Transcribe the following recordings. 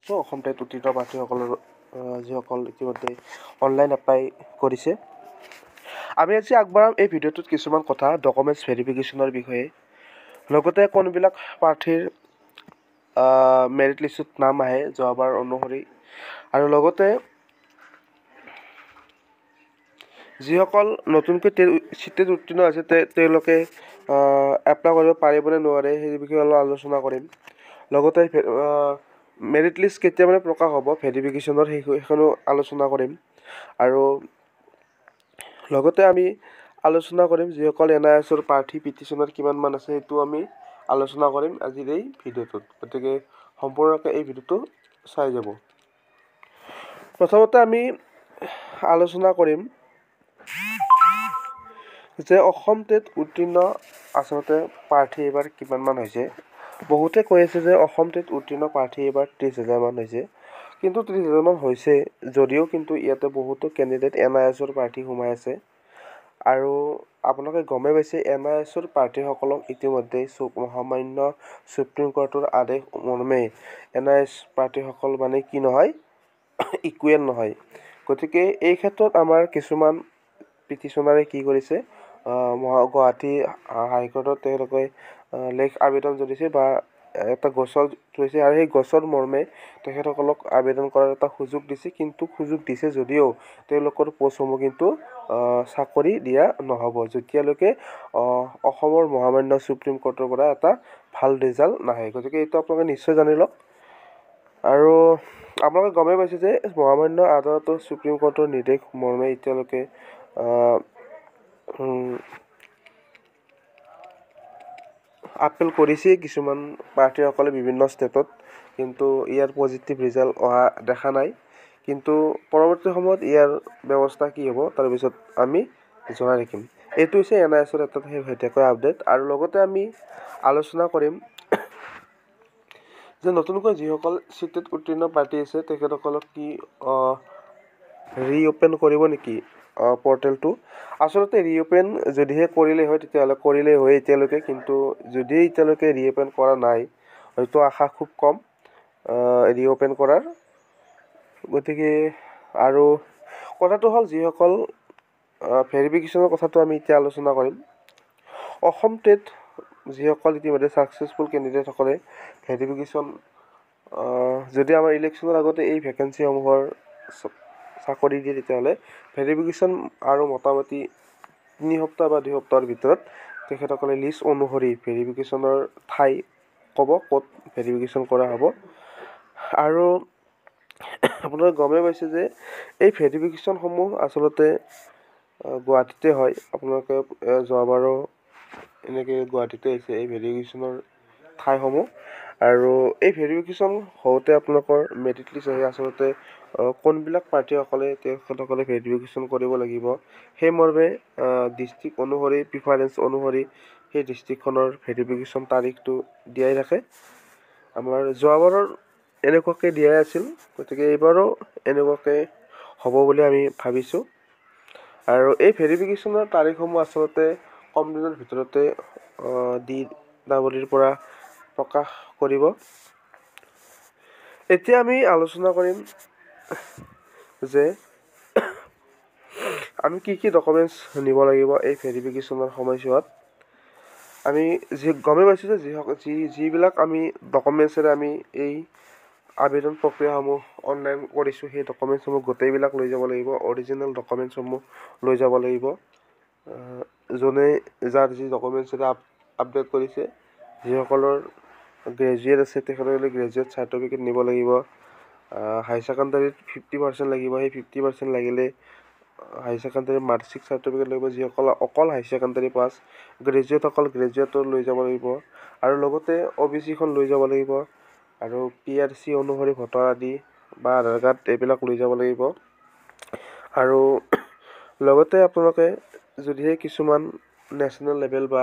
আছোঁ অসম টেট উত্তীৰ্ণ প্ৰাৰ্থীসকলৰ যিসকল ইতিমধ্যে অনলাইন এপ্লাই কৰিছে। আমি আজি আগবঢ়াম এই ভিডিঅ'টোত কিছুমান কথা ডকুমেণ্টছ ভেৰিফিকেশ্যনৰ বিষয়ে, লগতে কোনবিলাক প্ৰাৰ্থীৰ মেৰিট লিষ্টত নাম আহে যোৱাবাৰ অনুসৰি, আৰু লগতে যিসকল নতুনকৈ টেট উত্তীৰ্ণ হৈছে তেওঁলোকে এপ্লাই কৰিব পাৰিবনে নোৱাৰে সেই বিষয়ে অলপ আলোচনা কৰিম। লগতে মেৰিট লিষ্ট কেতিয়া মানে প্ৰকাশ হ'ব ভেৰিফিকেশ্যনৰ সেইখনো আলোচনা কৰিম। আৰু লগতে আমি আলোচনা কৰিম যিসকল NISৰ প্ৰাৰ্থী পিটিশ্যনাৰ কিমানমান আছে সেইটো আমি আলোচনা কৰিম আজিৰ এই ভিডিঅ'টোত। গতিকে সম্পূৰ্ণকৈ এই ভিডিঅ'টো চাই যাব। প্ৰথমতে আমি আলোচনা কৰিম যে অসম টেট উত্তীৰ্ণ আচলতে প্ৰাৰ্থী এইবাৰ কিমানমান হৈছে। বহুতে কৈ আছে যে অসম টেট উত্তীৰ্ণ প্ৰাৰ্থী এইবাৰ 30,000 মান হৈছে, কিন্তু 30,000 মান হৈছে যদিও কিন্তু ইয়াতে বহুতো কেণ্ডিডেট NISৰ প্ৰাৰ্থী সোমাই আছে। আৰু আপোনালোকে গমেই পাইছে NISৰ প্ৰাৰ্থীসকলক ইতিমধ্যে মহামান্য সুপ্ৰিম কোৰ্টৰ আদেশ মৰ্মে NIS প্ৰাৰ্থীসকল মানে কি নহয়, ইকুৱেল নহয়। গতিকে এই ক্ষেত্ৰত আমাৰ কিছুমান পিটিশ্যনাৰে কি কৰিছে, গুৱাহাটী হাইকোৰ্টত তেওঁলোকে লেখ আবেদন জনাইছে বা এটা গোচৰ থৈছে, আৰু সেই গোচৰ মৰ্মে তেখেতসকলক আবেদন কৰাৰ এটা সুযোগ দিছে। কিন্তু সুযোগ দিছে যদিও তেওঁলোকৰ পষ্টসমূহ কিন্তু চাকৰি দিয়া নহ'ব যেতিয়ালৈকে অসমৰ মহামান্য সুপ্ৰিম কোৰ্টৰ পৰা এটা ভাল ৰিজাল্ট নাহে। গতিকে এইটো আপোনালোকে নিশ্চয় জানি লওক। আৰু আপোনালোকে গমেই পাইছে যে মহামান্য আদালতৰ সুপ্ৰিম কোৰ্টৰ নিৰ্দেশ মৰ্মে এতিয়ালৈকে আপিল কৰিছে কিছুমান প্ৰাৰ্থীসকলে বিভিন্ন ষ্টেটত, কিন্তু ইয়াৰ পজিটিভ ৰিজাল্ট অহা দেখা নাই। কিন্তু পৰৱৰ্তী সময়ত ইয়াৰ ব্যৱস্থা কি হ'ব তাৰপিছত আমি জনাই থাকিম। এইটো হৈছে NISৰ এটা শেহতীয়াকৈ আপডেট। আৰু লগতে আমি আলোচনা কৰিম যে নতুনকৈ যিসকল টেট উত্তীৰ্ণ প্ৰাৰ্থী আছে তেখেতসকলক কি ৰিঅ'পেন কৰিব নেকি পৰ্টেলটো। আচলতে ৰিঅ'পেন যদিহে কৰিলেই হয় তেতিয়াহ'লে কৰিলেই হয় এতিয়ালৈকে, কিন্তু যদি এতিয়ালৈকে ৰিঅ'পেন কৰা নাই হয়তো আশা খুব কম ৰিঅ'পেন কৰাৰ। গতিকে আৰু কথাটো হ'ল যিসকল ভেৰিফিকেশ্যনৰ কথাটো আমি এতিয়া আলোচনা কৰিম। অসম টেট যিসকল ইতিমধ্যে ছাকচেছফুল কেণ্ডিডেটসকলে ভেৰিফিকেশ্যন যদি আমাৰ ইলেকশ্যনৰ আগতে এই ভেকেঞ্চিসমূহৰ চাকৰি দিয়ে তেতিয়াহ'লে ভেৰিফিকেশ্যন আৰু মোটামুটি 3 সপ্তাহ বা 2 সপ্তাহৰ ভিতৰত তেখেতসকলে লিষ্ট অনুসৰি ভেৰিফিকেশ্যনৰ ঠাই ক'ব ক'ত ভেৰিফিকেশ্যন কৰা হ'ব। আৰু আপোনালোকে গমেই পাইছে যে এই ভেৰিফিকেশ্যনসমূহ আচলতে গুৱাহাটীতে হয়। আপোনালোকে যোৱাবাৰো এনেকৈ গুৱাহাটীতে হৈছে এই ভেৰিফিকেশ্যনৰ ঠাইসমূহ। আৰু এই ভেৰিফিকেশ্যন হওঁতে আপোনালোকৰ মেৰিট লিষ্ট আহে আচলতে কোনবিলাক প্ৰাৰ্থীসকলে তেখেতসকলে ভেৰিফিকেশ্যন কৰিব লাগিব সেই মৰ্মে ডিষ্ট্ৰিক্ট অনুসৰি প্ৰিফাৰেঞ্চ অনুসৰি সেই ডিষ্ট্ৰিক্টখনৰ ভেৰিফিকেশ্যন তাৰিখটো দিয়াই থাকে। আমাৰ যোৱাবাৰৰ এনেকুৱাকৈ দিয়াই আছিল, গতিকে এইবাৰো এনেকুৱাকৈ হ'ব বুলি আমি ভাবিছোঁ। আৰু এই ভেৰিফিকেশ্যনৰ তাৰিখসমূহ আচলতে কম দিনৰ ভিতৰতে DWDৰ পৰা প্ৰকাশ কৰিব। এতিয়া আমি আলোচনা কৰিম যে আমি কি ডকুমেণ্টছ নিব লাগিব এই ভেৰিফিকেশ্যনৰ সময়ছোৱাত। আমি গমেই পাইছোঁ যে যিবিলাক আমি ডকুমেণ্টছেৰে আমি এই আবেদন প্ৰক্ৰিয়াসমূহ অনলাইন কৰিছোঁ সেই ডকুমেণ্টছসমূহ গোটেইবিলাক লৈ যাব লাগিব। অৰিজিনেল ডকুমেণ্টছসমূহ লৈ যাব লাগিব। যাৰ যি ডকুমেণ্টছেৰে আপডেট কৰিছে, যিসকলৰ গ্ৰেজুৱেট আছে তেখেতসকলে গ্ৰেজুৱেট চাৰ্টিফিকেট নিব লাগিব। হাই ছেকেণ্ডাৰীত 50% লাগিব, সেই 50% লাগিলে হাই ছেকেণ্ডাৰী মাৰ্কশ্বিট চাৰ্টিফিকেট লাগিব। যিসকল অকল হাই ছেকেণ্ডাৰী পাছ, গ্ৰেজুৱেটসকল গ্ৰেজুৱেটৰ লৈ যাব লাগিব। আৰু লগতে OBCখন লৈ যাব লাগিব। আৰু PRC অনুসৰি ভোটাৰ আদি বা আধাৰ কাৰ্ড এইবিলাক লৈ যাব লাগিব। আৰু লগতে আপোনালোকে যদিহে কিছুমান নেশ্যনেল লেভেল বা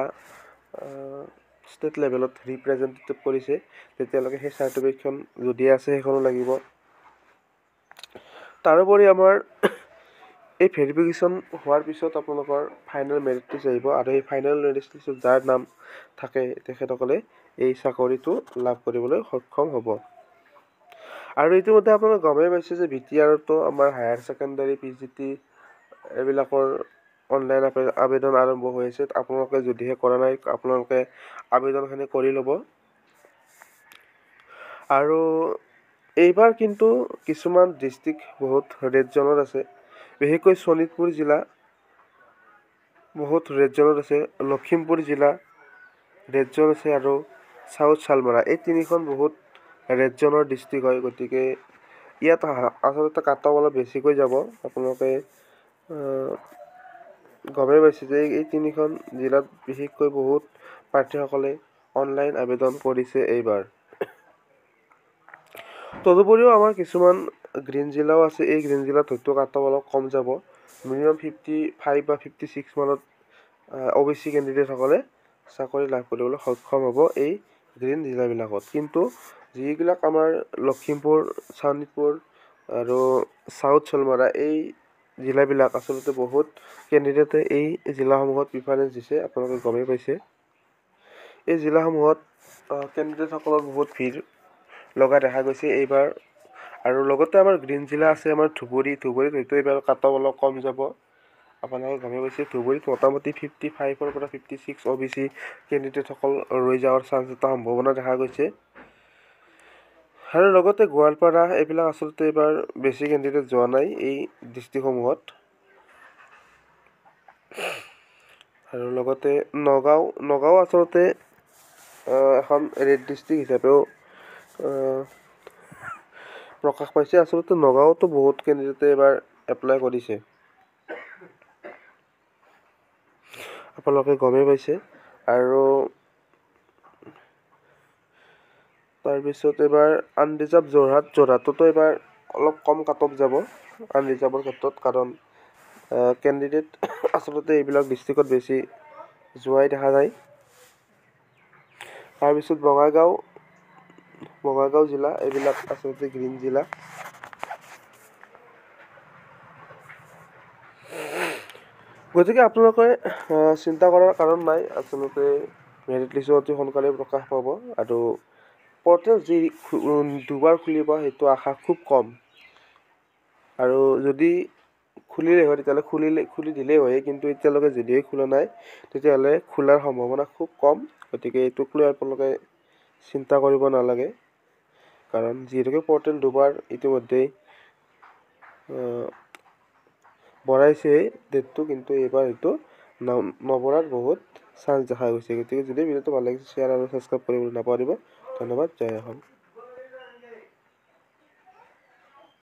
ষ্টেট লেভেলত ৰিপ্ৰেজেণ্টেটিভ কৰিছে তেতিয়ালৈকে সেই চাৰ্টিফিকেটখন যদি আছে সেইখনো লাগিব। তাৰোপৰি আমাৰ এই ভেৰিফিকেশ্যন হোৱাৰ পিছত আপোনালোকৰ ফাইনেল মেৰিট লিষ্ট আহিব, আৰু এই ফাইনেল মেৰিট লিষ্টত যাৰ নাম থাকে তেখেতসকলে এই চাকৰিটো লাভ কৰিবলৈ সক্ষম হ'ব। আৰু ইতিমধ্যে আপোনালোকে গমেই পাইছে যে VTRতো আমাৰ হায়াৰ ছেকেণ্ডাৰী PGT এইবিলাকৰ অনলাইন আবেদন আৰম্ভ হৈ আছে। আপোনালোকে যদিহে কৰা নাই আপোনালোকে আবেদনখিনি কৰি ল'ব। আৰু এইবাৰ কিন্তু কিছুমান ডিষ্ট্ৰিক্ট বহুত ৰেড জ'নত আছে, বিশেষকৈ শোণিতপুৰ জিলা বহুত ৰেড জ'নত আছে, লখিমপুৰ জিলা ৰেড জ'ন আছে আৰু চাউথ শালমৰা, এই তিনিখন বহুত ৰেড জ'নৰ ডিষ্ট্ৰিক্ট হয়। গতিকে ইয়াত আচলতে কাট অফ অলপ বেছিকৈ যাব। আপোনালোকে গমেই পাইছে যে এই তিনিখন জিলাত বিশেষকৈ বহুত প্ৰাৰ্থীসকলে অনলাইন আবেদন কৰিছে এইবাৰ। তদুপৰিও আমাৰ কিছুমান গ্ৰীণ জিলাও আছে, এই গ্ৰীণ জিলাত হয়তো কাট অফ অলপ কম যাব, মিনিমাম 55 বা 56 মানত OBC কেণ্ডিডেটসকলে চাকৰি লাভ কৰিবলৈ সক্ষম হ'ব এই গ্ৰীণ জিলাবিলাকত। কিন্তু যিবিলাক আমাৰ লখিমপুৰ, শোণিতপুৰ আৰু চাউথ শালমৰা এই জিলাবিলাক আচলতে বহুত কেণ্ডিডেটে এই জিলাসমূহত প্ৰিফাৰেঞ্চ দিছে, আপোনালোকে গমেই পাইছে। এই জিলাসমূহত কেণ্ডিডেটসকলৰ বহুত ভিৰ লগা দেখা গৈছে এইবাৰ। আৰু লগতে আমাৰ গ্ৰীণ জিলা আছে আমাৰ ধুবুৰীত হয়তো এইবাৰ কাট অফ অলপ কম যাব। আপোনালোকে গমেই পাইছে ধুবুৰীত মোটামুটি 55ৰ পৰা 56 OBC কেণ্ডিডেটসকল ৰৈ যোৱাৰ চান্স এটা সম্ভাৱনা দেখা গৈছে। আৰু লগতে গোৱালপাৰা এইবিলাক আচলতে এইবাৰ বেছি কেণ্ডিডেট যোৱা নাই এই ডিষ্ট্ৰিক্টসমূহত। আৰু লগতে নগাঁও আচলতে এখন ৰেড ডিষ্ট্ৰিক্ট হিচাপেও প্ৰকাশ পাইছে। আচলতে নগাঁৱতো বহুত কেণ্ডিডেটে এইবাৰ এপ্লাই কৰিছে, আপোনালোকে গমেই পাইছে। আৰু তাৰপিছত এইবাৰ আনৰিজাৰ্ভ যোৰহাটতো এইবাৰ অলপ কম কাট অফ যাব আনৰিজাৰ্ভৰ ক্ষেত্ৰত, কাৰণ কেণ্ডিডেট আচলতে এইবিলাক ডিষ্ট্ৰিক্টত বেছি যোৱাই দেখা যায়। তাৰপিছত বঙাইগাঁও জিলা, এইবিলাক আচলতে গ্ৰীণ জিলা। গতিকে আপোনালোকে চিন্তা কৰাৰ কাৰণ নাই, আচলতে মেৰিট লিষ্ট অতি সোনকালে প্ৰকাশ পাব। আৰু পৰ্টেল যি দুবাৰ খুলিব সেইটো আশা খুব কম। আৰু যদি খুলিলেই হয় তেতিয়াহ'লে খুলি দিলেই হয়, কিন্তু এতিয়ালৈকে যদিহে খোলা নাই তেতিয়াহ'লে খোলাৰ সম্ভাৱনা খুব কম। গতিকে এইটোক লৈ আপোনালোকে চিন্তা কৰিব নালাগে, কাৰণ যিহেতুকে পৰ্টেল দুবাৰ ইতিমধ্যেই বঢ়াইছে ডেটটো, কিন্তু এইবাৰ হয়তো নবঢ়াৰ বহুত চান্স দেখা গৈছে। গতিকে যদি ভিডিঅ'টো ভাল লাগিছে শ্বেয়াৰ আৰু ছাবস্ক্ৰাইব কৰিবলৈ নাপাহৰিব। ধন্যবাদ। জয় অসম।